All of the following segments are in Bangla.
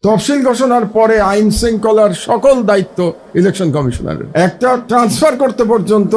তফসিল ঘোষণার পরে আইন শৃঙ্খলার সকল দায়িত্ব ইলেকশন কমিশনারের। একটা ট্রান্সফার করতে পর্যন্ত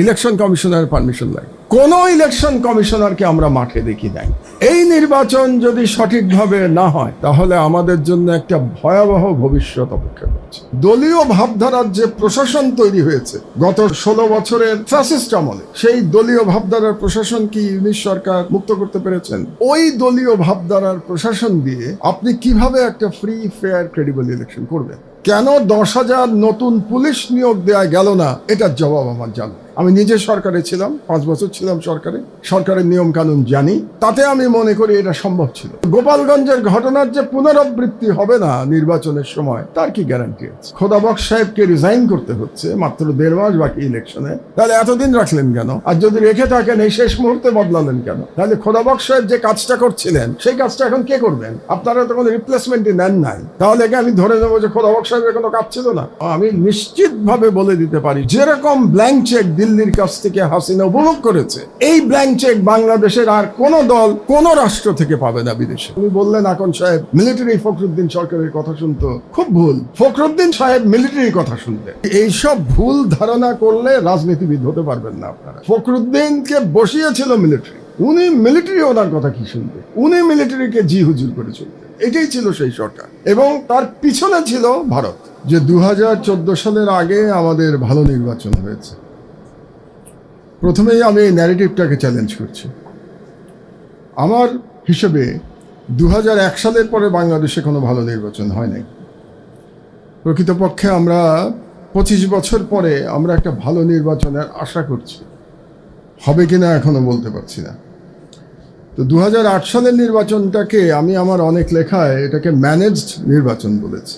ইলেকশন কমিশনারের পারমিশন লাগে। কোন ইলেকশন কমিশনারকে আমরা মাঠে দেখি নাই। এই নির্বাচন যদি সঠিকভাবে না হয় তাহলে আমাদের জন্য একটা ভয়াবহ ভবিষ্যৎ অপেক্ষা করছে। দলীয় ভাবধারার যে প্রশাসন তৈরি হয়েছে গত 16 বছরের ফ্যাসিস্ট আমলে, সেই দলীয় ভাবধারার প্রশাসন কি ইউনিশ সরকার মুক্ত করতে পেরেছেন? ওই দলীয় ভাবধারার প্রশাসন দিয়ে আপনি কিভাবে একটা ফ্রি ফেয়ার ক্রেডিবল ইলেকশন করবেন? কেন 10,000 নতুন পুলিশ নিয়োগ দেওয়া গেল না, এটার জবাব আমার জানা। আমি নিজে সরকারে ছিলাম, 5 বছর ছিলাম সরকারে, সরকারের নিয়ম কানুন জানি। তাতে আমি মনে করি এটা সম্ভব ছিল। গোপালগঞ্জের ঘটনার যে পুনরাবৃত্তি হবে না নির্বাচনের সময়, তার কি গ্যারান্টি আছে? খোদাবক্স সাহেবকে রিজাইন করতে হচ্ছে মাত্র 1.5 মাস বাকি ইলেকশনে, তাহলে এতদিন রাখলেন কেন? আর যদি রেখে থাকেন এই শেষ মুহূর্তে বদলালেন কেন? তাহলে খোদাবক্স সাহেব যে কাজটা করছিলেন সেই কাজটা এখন কে করবেন? আপনারা তো কোনো রিপ্লেসমেন্টই নেন নাই। তাহলে আমি ধরে নেবো যে খোদাবক্স সাহেবের কোনো কাজ ছিল না? আমি নিশ্চিত ভাবে বলে দিতে পারি, যেরকম ব্ল্যাঙ্ক চেক দিল্লির কাছ থেকে হাসিনা উপভোগ করেছে, এই ব্ল্যাঙ্ক চেক বাংলাদেশের আর কোন দল কোন রাষ্ট্র থেকে পাবে না বিদেশে। উনি বললেন আকন সাহেব মিলিটারি ফখরুদ্দিন সরকারের কথা শুনতো, খুব ভুল। ফখরুদ্দিন সাহেব মিলিটারির কথা শুনতেন। এইসব ভুল ধারণা করলে রাজনীতিবিদ হতে পারবেন না আপনারা। ফখরুদ্দিনকে বসিয়েছিল মিলিটারি, উনি মিলিটারি ওনার কথা কি শুনবে? উনি মিলিটারিকে জি হুজুর করে চলতেন। এটাই ছিল সেই সরকার, এবং তার পিছনে ছিল ভারত। যে 2014 সালের আগে আমাদের ভালো নির্বাচন হয়েছে, প্রথমেই আমি এই ন্যারেটিভটাকে চ্যালেঞ্জ করছি। আমার হিসেবে 2001 সালের পরে বাংলাদেশে কোনো ভালো নির্বাচন হয় নাই। প্রকৃতপক্ষে আমরা 25 বছর পরে আমরা একটা ভালো নির্বাচনের আশা করছি, হবে কিনা এখনো বলতে পারছি না। তো 2008 সালের নির্বাচনটাকে আমি আমার অনেক লেখায় এটাকে ম্যানেজড নির্বাচন বলেছি।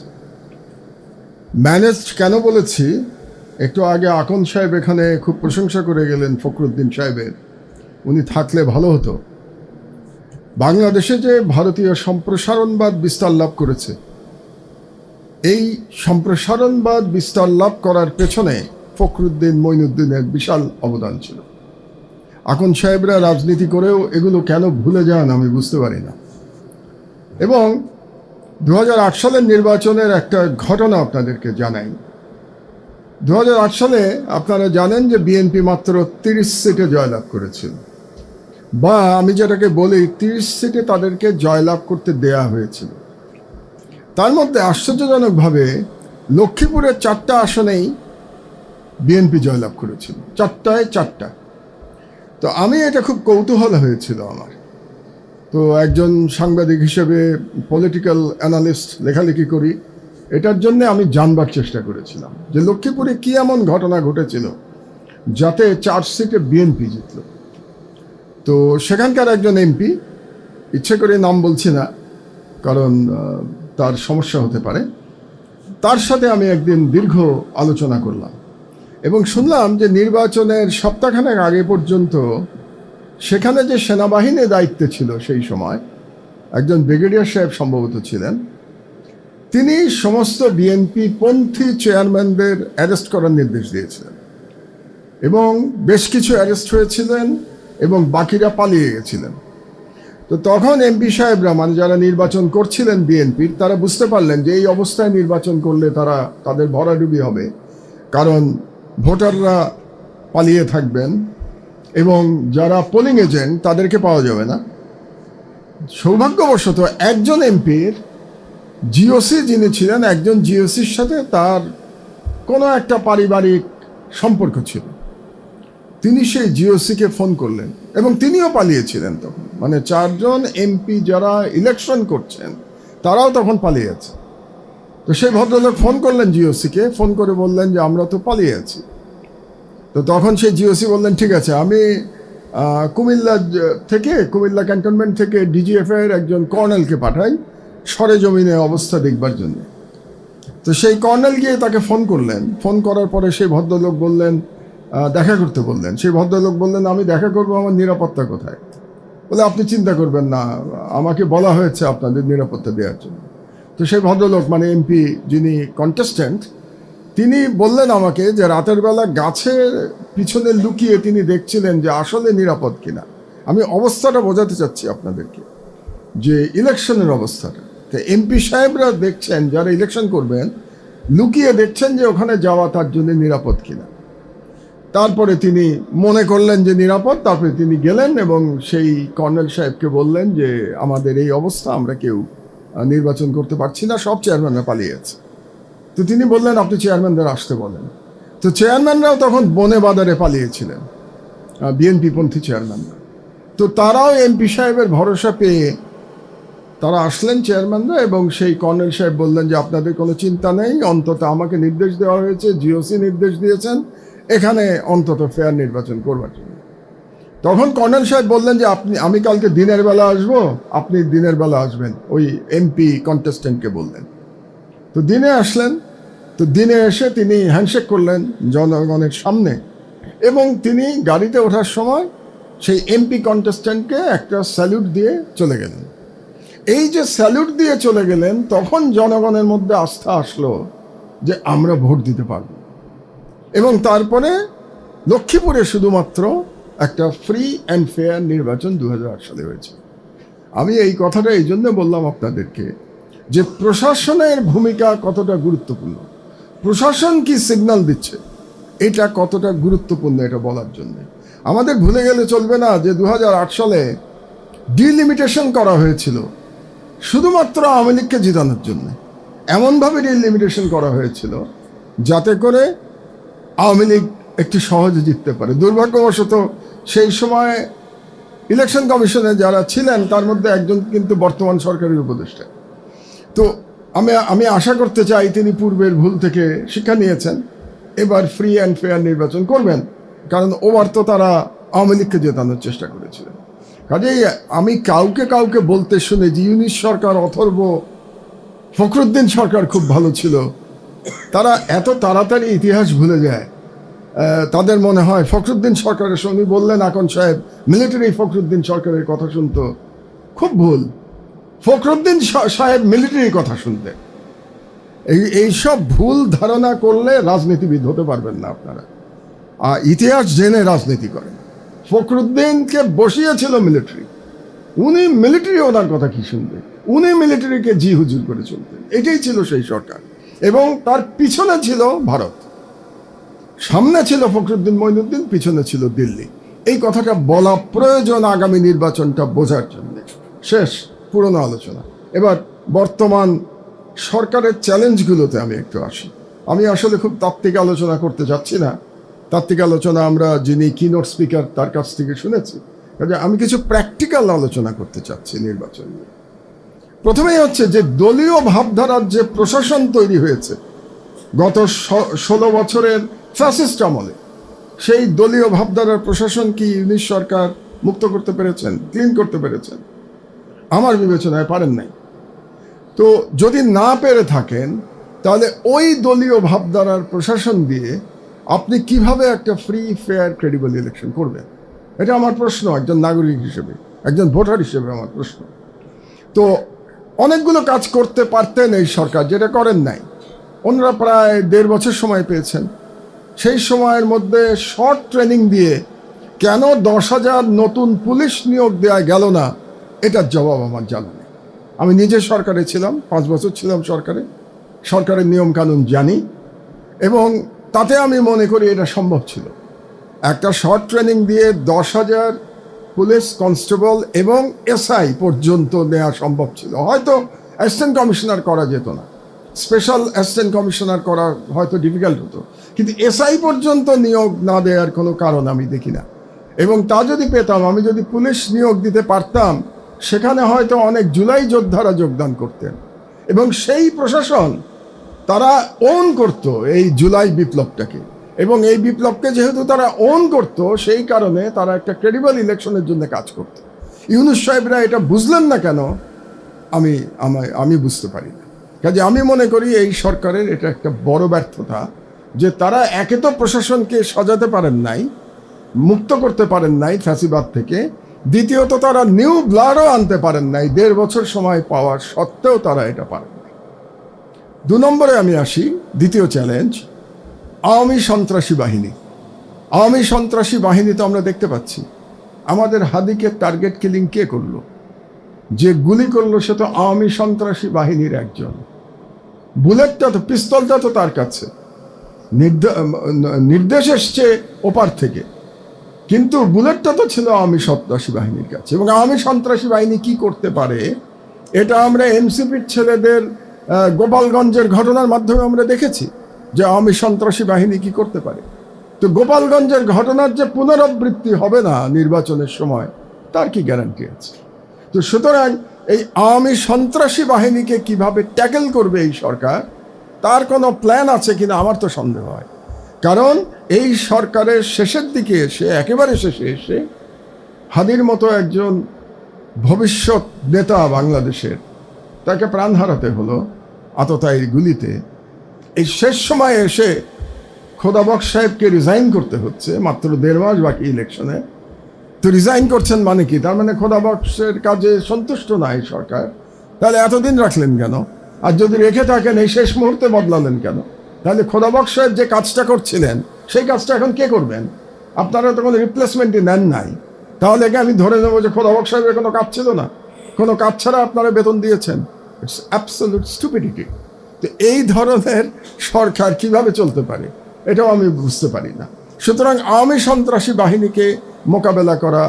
ম্যানেজড কেন বলেছি? একটু আগে আকন সাহেব এখানে খুব প্রশংসা করে গেলেন ফখরুদ্দিন সাহেবের, উনি থাকলে ভালো হতো। বাংলাদেশে যে ভারতীয় সম্প্রসারণবাদ বিস্তার লাভ করেছে, এই সম্প্রসারণবাদ বিস্তার লাভ করার পেছনে ফখরুদ্দিন মঈনুদ্দিনের বিশাল অবদান ছিল। আকন সাহেবরা রাজনীতি করেও এগুলো কেন ভুলে যান আমি বুঝতে পারি না। এবং 2008 সালের নির্বাচনের একটা ঘটনা আপনাদেরকে জানাই। 2008 সালে আপনারা জানেন যে বিএনপি মাত্র 30 সিটে জয়লাভ করেছিল, বা আমি যেটাকে বলি 30 সিটে তাদেরকে জয়লাভ করতে দেয়া হয়েছিল। তার মধ্যে আশ্চর্যজনকভাবে লক্ষ্মীপুরের 4টা আসনেই বিএনপি জয়লাভ করেছিল, 4টায় 4টা। তো আমি এটা খুব কৌতূহল হয়েছিল আমার। তো একজন সাংবাদিক হিসেবে, পলিটিক্যাল অ্যানালিস্ট, লেখালেখি করি, এটার জন্য আমি জানবার চেষ্টা করেছিলাম যে লক্ষ্মীপুরে কি এমন ঘটনা ঘটেছিল যাতে 4 সিটে বিএনপি জিতল। তো সেখানকার একজন এমপি, ইচ্ছে করে নাম বলছি না কারণ তার সমস্যা হতে পারে, তার সাথে আমি একদিন দীর্ঘ আলোচনা করলাম এবং শুনলাম যে নির্বাচনের সপ্তাহখানেক আগে পর্যন্ত সেখানে যে সেনাবাহিনীর দায়িত্বে ছিল সেই সময় একজন ব্রিগেডিয়ার সাহেব সম্ভবত ছিলেন, তিনি সমস্ত বিএনপি পন্থী চেয়ারম্যানদের অ্যারেস্ট করার নির্দেশ দিয়েছিলেন এবং বেশ কিছু অ্যারেস্ট হয়েছিলেন এবং বাকিরা পালিয়ে গেছিলেন। তো তখন এমপি সাহেবরা, মানে যারা নির্বাচন করছিলেন বিএনপির, তারা বুঝতে পারলেন যে এই অবস্থায় নির্বাচন করলে তাদের ভরাডুবি হবে, কারণ ভোটাররা পালিয়ে থাকবেন এবং যারা পোলিং এজেন্ট তাদেরকে পাওয়া যাবে না। সৌভাগ্যবশত একজন এমপির জিওসি যিনি ছিলেন, একজন জিওসির সাথে তার কোনো একটা পারিবারিক সম্পর্ক ছিল। তিনি সেই জিওসিকে ফোন করলেন এবং তিনিও পালিয়েছিলেন তখন, মানে 4 জন এমপি যারা ইলেকশন করছেন তারাও তখন পালিয়ে আছে। তো সেই ভদ্রলোক ফোন করলেন জিওসিকে, ফোন করে বললেন যে আমরা তো পালিয়ে আছি। তো তখন সেই জিওসি বললেন ঠিক আছে, আমি কুমিল্লা ক্যান্টনমেন্ট থেকে ডিজিএফআই এর একজন কর্নেলকে পাঠাই সরেজমিনে অবস্থা দেখবার জন্য। তো সেই কর্নেল গিয়ে তাকে ফোন করলেন। ফোন করার পরে সেই ভদ্রলোক বললেন, দেখা করতে বললেন। সেই ভদ্রলোক বললেন আমি দেখা করবো, আমার নিরাপত্তা কোথায়? বলে আপনি চিন্তা করবেন না, আমাকে বলা হয়েছে আপনাদের নিরাপত্তা দেওয়ার জন্য। তো সেই ভদ্রলোক, মানে এমপি যিনি কন্টেস্ট্যান্ট, তিনি বললেন আমাকে যে রাতের বেলা গাছের পিছনে লুকিয়ে তিনি দেখছিলেন যে আসলে নিরাপদ কিনা। আমি অবস্থাটা বোঝাতে চাচ্ছি আপনাদেরকে, যে ইলেকশনের অবস্থাটা। তো এমপি সাহেবরা দেখছেন, যারা ইলেকশন করবেন, লুকিয়ে দেখছেন যে ওখানে যাওয়া তার জন্য নিরাপদ কিনা। তারপরে তিনি মনে করলেন যে নিরাপদ, তারপরে তিনি গেলেন এবং সেই কর্নেল সাহেবকে বললেন যে আমাদের এই অবস্থা, আমরা কেউ নির্বাচন করতে পারছি না, সব চেয়ারম্যানরা পালিয়েছে। তো তিনি বললেন আপনি চেয়ারম্যানদের আসতে বলেন। তো চেয়ারম্যানরাও তখন বনে বাজারে পালিয়েছিলেন, বিএনপি পন্থী চেয়ারম্যানরা। তো তারাও এমপি সাহেবের ভরসা পেয়ে তারা আসলেন চেয়ারম্যানরা, এবং সেই কর্নেল সাহেব বললেন যে আপনাদের কোনো চিন্তা নেই, অন্তত আমাকে নির্দেশ দেওয়া হয়েছে, জিওসি নির্দেশ দিয়েছেন এখানে অন্তত ফেয়ার নির্বাচন করবার জন্য। তখন কর্নেল সাহেব বললেন যে আমি কালকে দিনের বেলা আসবো, আপনি দিনের বেলা আসবেন, ওই এমপি কন্টেস্টেন্টকে বললেন। তো দিনে আসলেন। তো দিনে এসে তিনি হ্যান্ডশেক করলেন জনগণের সামনে, এবং তিনি গাড়িতে ওঠার সময় সেই এমপি কন্টেস্টেন্টকে একটা স্যালুট দিয়ে চলে গেলেন। এই যে স্যালুট দিয়ে চলে গেলেন, তখন জনগণের মধ্যে আস্থা আসলো যে আমরা ভোট দিতে পারব। এবং তারপরে লক্ষ্মীপুরে শুধুমাত্র একটা ফ্রি অ্যান্ড ফেয়ার নির্বাচন 2008 সালে হয়েছে। আমি এই কথাটা এই জন্য বললাম আপনাদেরকে যে প্রশাসনের ভূমিকা কতটা গুরুত্বপূর্ণ, প্রশাসন কি সিগন্যাল দিচ্ছে এটা কতটা গুরুত্বপূর্ণ, এটা বলার জন্য। আমাদের ভুলে গেলে চলবে না যে 2008 সালে ডিলিমিটেশন করা হয়েছিল শুধুমাত্র আওয়ামী লীগকে জিতানোর জন্য। এমনভাবে ডিলিমিটেশন করা হয়েছিল যাতে করে আওয়ামী লীগ একটু সহজে জিততে পারে। দুর্ভাগ্যবশত সেই সময় ইলেকশন কমিশনে যারা ছিলেন তার মধ্যে একজন কিন্তু বর্তমান সরকারের উপদেষ্টা। তো আমি আশা করতে চাই তিনি পূর্বের ভুল থেকে শিক্ষা নিয়েছেন, এবার ফ্রি অ্যান্ড ফেয়ার নির্বাচন করবেন, কারণ ওবার তো তারা আওয়ামী লীগকে জেতানোর চেষ্টা করেছিলেন। কাজেই আমি কাউকে বলতে শুনে যে ইউনিশ সরকার, অথর্ব, ফখরুদ্দিন সরকার খুব ভালো ছিল, তারা এত তাড়াতাড়ি ইতিহাস ভুলে যায়। তাদের মনে হয় ফখরুদ্দিন সরকারের সঙ্গে বললেন আকন সাহেব মিলিটারি ফখরুদ্দিন সরকারের কথা শুনতো, খুব ভুল। ফখরুদ্দিন সাহেব মিলিটারির কথা শুনতেন। এইসব ভুল ধারণা করলে রাজনীতিবিদ হতে পারবেন না আপনারা। ইতিহাস জেনে রাজনীতি করেন। ফখরুদ্দিনকে বসিয়েছিল মিলিটারি, উনি মিলিটারি ওনার কথা কি শুনবেন, উনি মিলিটারিকে জি হুজুর করে চলতেন। এটাই ছিল সেই সরকার, এবং তার পিছনে ছিল ভারত, সামনে ছিল ফখরুদ্দিন মঈনুদ্দিন, পিছনে ছিল দিল্লি। এই কথাটা বলা প্রয়োজন আগামী নির্বাচনটা বোঝার জন্য। শেষ পুরনো আলোচনা। এবার বর্তমান সরকারের চ্যালেঞ্জগুলোতে আমি একটু আসি। আমি আসলে খুব তাত্ত্বিক আলোচনা করতে যাচ্ছি না, তাত্ত্বিক আলোচনা আমরা যিনি কিনোট স্পিকার তার কাছ থেকে শুনেছি। কাজে আমি কিছু প্র্যাকটিক্যাল আলোচনা করতে চাচ্ছি নির্বাচন নিয়ে। প্রথমেই হচ্ছে যে দলীয় ভাবধারার যে প্রশাসন তৈরি হয়েছে গত 16 বছরের ফ্যাসিস্ট আমলে, সেই দলীয় ভাবধারার প্রশাসন কি ইউনিশ সরকার মুক্ত করতে পেরেছেন, ক্লিন করতে পেরেছেন? আমার বিবেচনায় পারেন নাই। তো যদি না পেরে থাকেন, তাহলে ওই দলীয় ভাবধারার প্রশাসন দিয়ে আপনি কিভাবে একটা ফ্রি ফেয়ার ক্রেডিবল ইলেকশন করবেন? এটা আমার প্রশ্ন, একজন নাগরিক হিসেবে, একজন ভোটার হিসেবে আমার প্রশ্ন। তো অনেকগুলো কাজ করতে পারতেন এই সরকার, যেটা করেন নাই। ওনারা প্রায় 1.5 বছর সময় পেয়েছেন। সেই সময়ের মধ্যে শর্ট ট্রেনিং দিয়ে কেন 10,000 নতুন পুলিশ নিয়োগ দেওয়া গেল না, এটার জবাব আমার জানা নেই। আমি নিজে সরকারে ছিলাম, 5 বছর ছিলাম সরকারে, সরকারের নিয়মকানুন জানি, এবং তাতে আমি মনে করি এটা সম্ভব ছিল। একটা শর্ট ট্রেনিং দিয়ে 10,000 পুলিশ কনস্টেবল এবং এসআই পর্যন্ত নেওয়া সম্ভব ছিল। হয়তো অ্যাসিস্ট্যান্ট কমিশনার করা যেত না, স্পেশাল অ্যাসিস্ট্যান্ট কমিশনার করা হয়তো ডিফিকাল্ট হতো, কিন্তু এসআই পর্যন্ত নিয়োগ না দেওয়ার কোনো কারণ আমি দেখি না। এবং তা যদি পেতাম, আমি যদি পুলিশ নিয়োগ দিতে পারতাম, সেখানে হয়তো অনেক জুলাই যোদ্ধারা যোগদান করতেন, এবং সেই প্রশাসন তারা ওন করত এই জুলাই বিপ্লবটাকে, এবং এই বিপ্লবকে যেহেতু তারা ওন করত, সেই কারণে তারা একটা ক্রেডিবল ইলেকশনের জন্য কাজ করত। ইউনুস সাহেবরা এটা বুঝলেন না কেন আমি বুঝতে পারি না। কাজে আমি মনে করি এই সরকারের এটা একটা বড় ব্যর্থতা যে তারা একে তো প্রশাসনকে সাজাতে পারেন নাই, মুক্ত করতে পারেন নাই ফ্যাসিবাদ থেকে, দ্বিতীয়ত তারা নিউ ব্লাডও আনতে পারেন নাই। 1.5 বছর সময় পাওয়ার সত্ত্বেও তারা এটা পারেন নাই। 2 নম্বরে আমি আসি, দ্বিতীয় চ্যালেঞ্জ, আওয়ামী সন্ত্রাসী বাহিনী। আওয়ামী সন্ত্রাসী বাহিনী তো আমরা দেখতে পাচ্ছি। আমাদের হাদিকে টার্গেট কিলিং কে করলো? যে গুলি করলো সে তো আওয়ামী সন্ত্রাসী বাহিনীর একজন। বুলেটটা তো, পিস্তলটা তো তার কাছে, নির্দেশ এসছে ওপার থেকে, কিন্তু বুলেটটা তো ছিল আওয়ামী সন্ত্রাসী বাহিনীর কাছে। এবং আওয়ামী সন্ত্রাসী বাহিনী কি করতে পারে এটা আমরা এনসিপির ছেলেদের গোপালগঞ্জের ঘটনার মাধ্যমে আমরা দেখেছি যে আওয়ামী সন্ত্রাসী বাহিনী কি করতে পারে। তো গোপালগঞ্জের ঘটনার যে পুনরাবৃত্তি হবে না নির্বাচনের সময়, তার কি গ্যারান্টি আছে? তো সুতরাং এই আওয়ামী সন্ত্রাসী বাহিনীকে কিভাবে ট্যাকেল করবে এই সরকার, তার কোনো প্ল্যান আছে কিনা আমার তো সন্দেহ হয়। কারণ এই সরকারের শেষের দিকে এসে, একেবারে শেষে এসে, হাদির মতো একজন ভবিষ্যৎ নেতা বাংলাদেশের, তাকে প্রাণ হারাতে হলো আততায়ীর গুলিতে। এই শেষ সময়ে এসে খোদাবক্স সাহেবকে রিজাইন করতে হচ্ছে, মাত্র 1.5 মাস বাকি ইলেকশনে। তো রিজাইন করছেন মানে কি? তার মানে খোদাবক্সের কাজে সন্তুষ্ট না এই সরকার। তাহলে এতদিন রাখলেন কেন? আর যদি রেখে থাকেন এই শেষ মুহূর্তে বদলালেন কেন? তাহলে খোদাবক্স সাহেব যে কাজটা করছিলেন সেই কাজটা এখন কে করবেন? আপনারা তো কোনো রিপ্লেসমেন্টই নেন নাই। তাহলে কি আমি ধরে নেবো যে খোদাবক্স সাহেবের কোনো কাজ ছিল না? কোনো কাজ ছাড়া আপনারা বেতন দিয়েছেন? It's absolute stupidity. তো এই ধরনের সরকার কিভাবে চলতে পারে এটাও আমি বুঝতে পারি না। সুতরাং আওয়ামী সন্ত্রাসী বাহিনীকে মোকাবেলা করা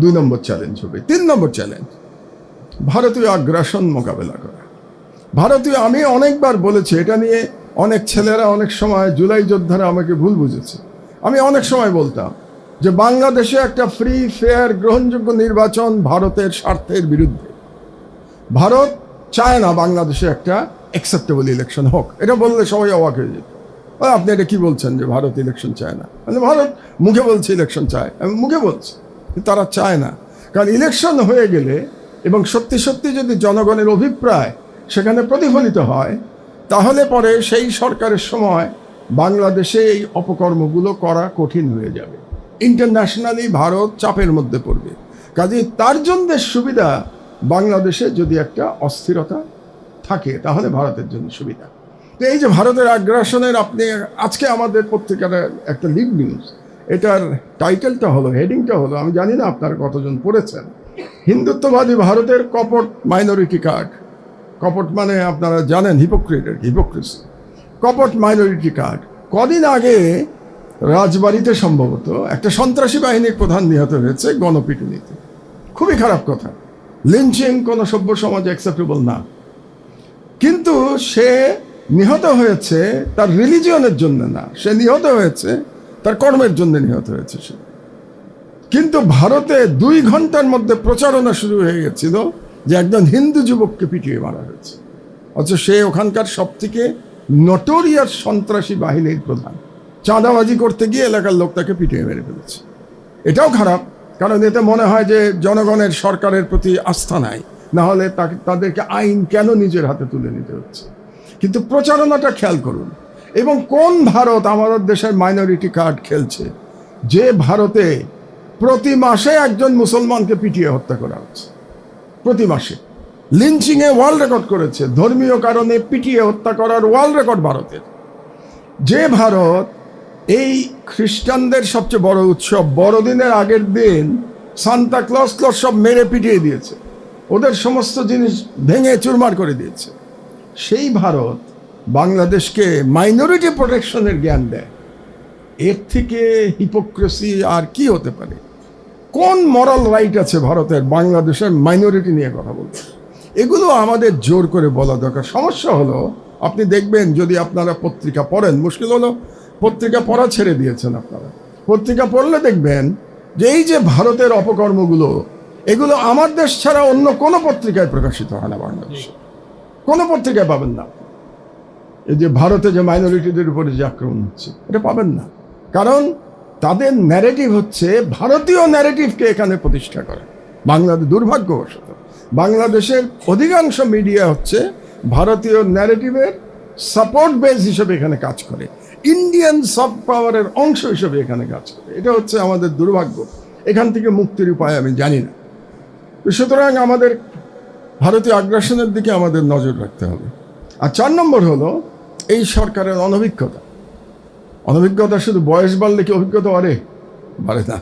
2 নম্বর চ্যালেঞ্জ হবে। 3 নম্বর চ্যালেঞ্জ ভারতীয় আগ্রাসন মোকাবেলা করা। আমি অনেকবার বলেছি এটা নিয়ে, অনেক ছেলেরা অনেক সময় জুলাই যোদ্ধারা আমাকে ভুল বুঝেছে। আমি অনেক সময় বলতাম যে বাংলাদেশে একটা ফ্রি, ফেয়ার, গ্রহণযোগ্য নির্বাচন ভারতের স্বার্থের বিরুদ্ধে। ভারত চায় না বাংলাদেশে একটা অ্যাকসেপ্টেবল ইলেকশন হোক। এটা বললে সবাই অবাক হয়ে যেত, আপনি এটা কি বলছেন যে ভারত ইলেকশন চায় না? মানে ভারত মুখে বলছে ইলেকশন চায়, আমি মুখে বলছি, তারা চায় না। কারণ ইলেকশন হয়ে গেলে এবং সত্যি সত্যি যদি জনগণের অভিপ্রায় সেখানে প্রতিফলিত হয়, তাহলে পরে সেই সরকারের সময় বাংলাদেশে এই অপকর্মগুলো করা কঠিন হয়ে যাবে। ইন্টারন্যাশনালি ভারত চাপের মধ্যে পড়বে। কাজে তার জন্য সুবিধা, বাংলাদেশে যদি একটা অস্থিরতা থাকে তাহলে ভারতের জন্য সুবিধা। তো এই যে ভারতের আগ্রাসনের, আপনি আজকে আমাদের পত্রিকার একটা লিড নিউজ, এটার টাইটেলটা হলো, হেডিংটা হলো, আমি জানি না আপনারা কতজন পড়েছেন, হিন্দুত্ববাদী ভারতের কপট মাইনরিটি কার্ড। কপট মানে আপনারা জানেন হিপোক্রেসি। কপট মাইনরিটি কার্ড। কদিন আগে রাজবাড়িতে সম্ভবত একটা সন্ত্রাসী বাহিনীর প্রধান নিহত হয়েছে গণপিটুনিতে। খুবই খারাপ কথা। লিঞ্চিং কোনো সভ্য সমাজে অ্যাকসেপ্টেবল না। কিন্তু সে নিহত হয়েছে তার রিলিজিয়নের জন্য না, সে নিহত হয়েছে তার কর্মের জন্য নিহত হয়েছে সে। কিন্তু ভারতে 2 ঘন্টার মধ্যে প্রচারণা শুরু হয়ে গেছিল যে একজন হিন্দু যুবককে পিটিয়ে মারা হয়েছে, অথচ সে ওখানকার সবথেকে নটোরিয়াস সন্ত্রাসী বাহিনীর প্রধান। চাঁদাবাজি করতে গিয়ে এলাকার লোক তাকে পিটিয়ে মেরে ফেলেছে। এটাও খারাপ, কারণ এতে মনে হয় যে জনগণের সরকারের প্রতি আস্থা নাই, না হলে তাদেরকে আইন কেন নিজের হাতে তুলে নিতে হচ্ছে। কিন্তু প্রচারণাটা খেয়াল করুন। এবং কোন ভারত আমাদের দেশের মাইনরিটি কার্ড খেলছে, যে ভারতে প্রতি মাসে একজন মুসলমানকে পিটিয়ে হত্যা করা হচ্ছে, প্রতি মাসে। লিঞ্চিংয়ে ওয়ার্ল্ড রেকর্ড করেছে, ধর্মীয় কারণে পিটিয়ে হত্যা করার ওয়ার্ল্ড রেকর্ড ভারতের। যে ভারত এই খ্রিস্টানদের সবচেয়ে বড় উৎসব বড়দিনের আগের দিন সান্তা ক্লজ সব মেরে পিটিয়ে দিয়েছে, ওদের সমস্ত জিনিস ভেঙে চুরমার করে দিয়েছে, সেই ভারত বাংলাদেশকে মাইনরিটি প্রোটেকশনের জ্ঞান দেয়। এর থেকে হিপোক্রেসি আর কি হতে পারে? কোন মরাল রাইট আছে ভারতের বাংলাদেশের মাইনরিটি নিয়ে কথা বলতে? এগুলো আমাদের জোর করে বলা দরকার। সমস্যা হলো, আপনি দেখবেন যদি আপনারা পত্রিকা পড়েন, মুশকিল হলো পত্রিকা পড়া ছেড়ে দিয়েছেন আপনারা। পত্রিকা পড়লে দেখবেন যে এই যে ভারতের অপকর্মগুলো, এগুলো আমার দেশ ছাড়া অন্য কোনো পত্রিকায় প্রকাশিত হয় না। বাংলাদেশে কোনো পত্রিকায় পাবেন না। এই যে ভারতে যে মাইনরিটিদের উপরে যে আক্রমণ হচ্ছে, এটা পাবেন না। কারণ তাদের ন্যারেটিভ হচ্ছে ভারতীয় ন্যারেটিভকে এখানে প্রতিষ্ঠা করা। বাংলাদেশ দুর্ভাগ্যবশত বাংলাদেশের অধিকাংশ মিডিয়া হচ্ছে ভারতীয় ন্যারেটিভের সাপোর্ট বেস হিসেবে এখানে কাজ করে, ইন্ডিয়ান সফট পাওয়ারের অংশ হিসেবে এখানে কাজ করে। এটা হচ্ছে আমাদের দুর্ভাগ্য। এখান থেকে মুক্তির উপায় আমি জানি না। সুতরাং আমাদের ভারতীয় আগ্রাসনের দিকে আমাদের নজর রাখতে হবে। আর 4 নম্বর হলো এই সরকারের অনভিজ্ঞতা। শুধু বয়স বাড়লে কি অভিজ্ঞতা বাড়ে? না।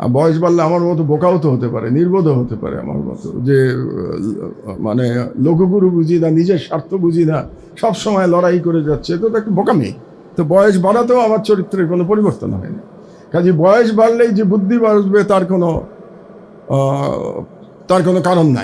আর বয়স বাড়লে আমার মতো বোকাও তো হতে পারে, নির্বোধও হতে পারে আমার মতো, যে মানে লোকগুরু বুঝি না, নিজের স্বার্থ বুঝি না, সব সময় লড়াই করে যাচ্ছে, তো একটা বোকামি। তো বয়স বাড়াতেও আমার চরিত্রের কোনো পরিবর্তন হয়নি। কাজে বয়স বাড়লেই যে বুদ্ধি বাড়বে তার কোনো কারণ নাই।